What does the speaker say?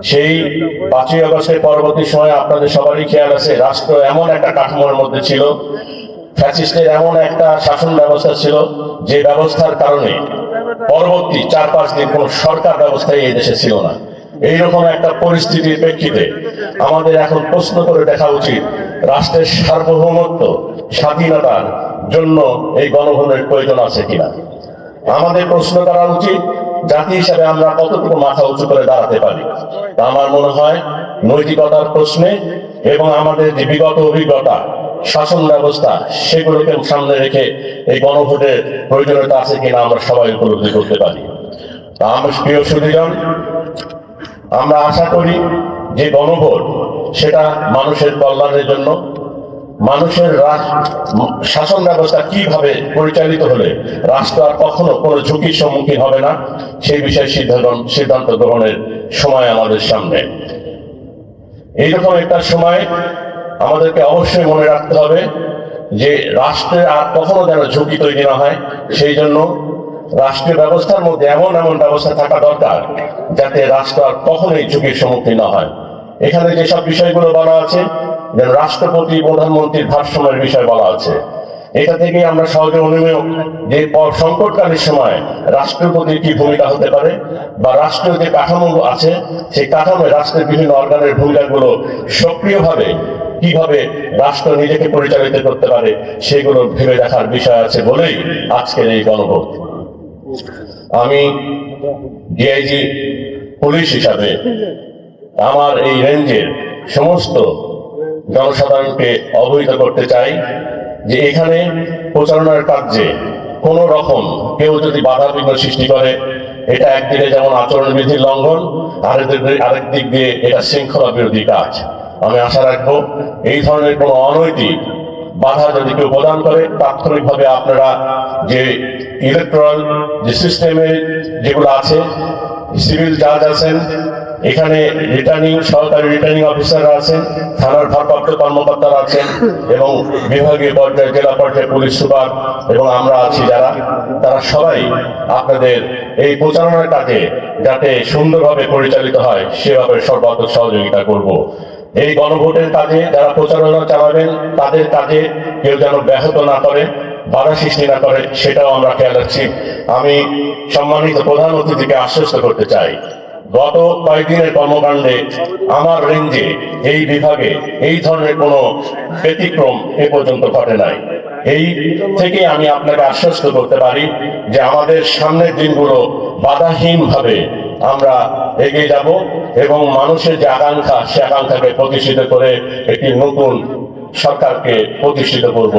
সেই 5ই আগস্টের পরবর্তী সময়ে আপনাদের সবারই খেয়াল আছে, রাষ্ট্র এমন একটা কাঠামোর মধ্যে ছিল, ফ্যাসিস্টের এমন একটা শাসন ব্যবস্থা ছিল, যে ব্যবস্থার কারণে পরবর্তী 4-5 দিন কোন সরকার ব্যবস্থায় এই দেশে ছিল না। এইরকম একটা পরিস্থিতির প্রেক্ষিতে আমাদের এখন প্রশ্ন করে দেখা উচিত, রাষ্ট্রের সার্বভৌমত্ব স্বাধীনতার জন্য এই গণভোটের প্রয়োজন আছে কিনা। আমাদের প্রশ্ন করা উচিত, জাতি হিসাবে আমরা কতটুকু মাথা উঁচু করে দাঁড়াতে পারি। তা আমার মনে হয় নৈতিকতার প্রশ্নে এবং আমাদের যে বিগত অভিজ্ঞতা, শাসন ব্যবস্থা, সেগুলোকে সামনে রেখে এই গণভোটের প্রয়োজনীয়তা আছে কিনা আমরা সবাই উপলব্ধি করতে পারি। তা আমার প্রিয় সুধীজন, আমরা আশা করি যে গণভোট সেটা মানুষের কল্যাণের জন্য, মানুষের শাসন ব্যবস্থা কিভাবে পরিচালিত হলে রাষ্ট্র আর কখনো কোনো ঝুঁকির সম্মুখীন হবে না, সেই বিষয়ে সিদ্ধান্ত গ্রহণের সময় আমাদের সামনে। এইরকম একটা সময় আমাদেরকে অবশ্যই মনে রাখতে হবে যে রাষ্ট্রের আর কখনো যেন ঝুঁকি তৈরি না হয়। সেই জন্য রাষ্ট্রীয় ব্যবস্থার মধ্যে এমন ব্যবস্থা থাকা দরকার যাতে রাষ্ট্র আর কখনোই ঝুঁকির সম্মুখীন না হয়। এখানে যেসব বিষয়গুলো বলা আছে, যেন রাষ্ট্রপতি প্রধানমন্ত্রীর ভারসাম্যের বিষয় বলা আছে, এটা থেকে আমরা সহজে অনুমেয় যে সংকটকালীন সময় রাষ্ট্রপতির কি ভূমিকা হতে পারে, বা রাষ্ট্রের যে কাঠামো আছে সেই কাঠামোয় রাষ্ট্রের বিভিন্ন অর্গানের ভূমিকাগুলো সক্রিয়ভাবে কিভাবে রাষ্ট্র নিজেকে পরিচালিত করতে পারে, সেগুলো ভেবে দেখার বিষয় আছে বলেই আজকের এই গণভোট। আমি ডিআইজি পুলিশ হিসাবে আমার এই রেঞ্জের সমস্ত জনসাধারণকে অবহিত করতে চাই যে এখানে প্রচারণার কার্যে কোন রকম কেউ যদি বাধা বিঘ্ন সৃষ্টি করে, এটা একদিকে যেমন আচরণবিধির লঙ্ঘন, আরেক দিক দিয়ে এটা শৃঙ্খলা বিরোধী কাজ। আমি আশা রাখবো এই ধরনের কোন অনৈতিক বাধা যদি কেউ প্রদান করে, তাৎক্ষণিকভাবে আপনারা যে ইলেকট্রাল যে সিস্টেমে যেগুলো আছে, সিভিল জাজ আছেন, এখানে সহকারী রিটার্নিং অফিসাররা আছেন, থানার ভারপ্রাপ্ত কর্মকর্তারা আছেন, এবং বিভাগীয় পর্যায়ে জেলা পর্যায়ে পুলিশ সুপার এবং আমরা আছি যারা, তারা সবাই আপনাদের এই প্রচারণার কাজে যাতে সুন্দরভাবে পরিচালিত হয় সেভাবে সর্বাত্মক সহযোগিতা করব। এই গণভোটের কাজে যারা প্রচারণা চালাবেন তাদের কাজে কেউ যেন ব্যাহত না করে, বাধা সৃষ্টি না করে, সেটাও আমরা খেয়াল রাখছি। আমি সম্মানিত প্রধান অতিথিকে আশ্বস্ত করতে চাই, গত কয়েকদিনের কর্মকাণ্ডে আমার রেঞ্জে এই বিভাগে এই ধরনের কোনো ব্যতিক্রম এ পর্যন্ত ঘটে নাই। এই থেকে আমি আপনাকে আশ্বস্ত করতে পারি যে আমাদের সামনের দিনগুলো বাধাহীনভাবে আমরা এগিয়ে যাব এবং মানুষের যে আকাঙ্ক্ষা, সে আকাঙ্ক্ষাকে প্রতিষ্ঠিত করে একটি নতুন সরকারকে প্রতিষ্ঠিত করব।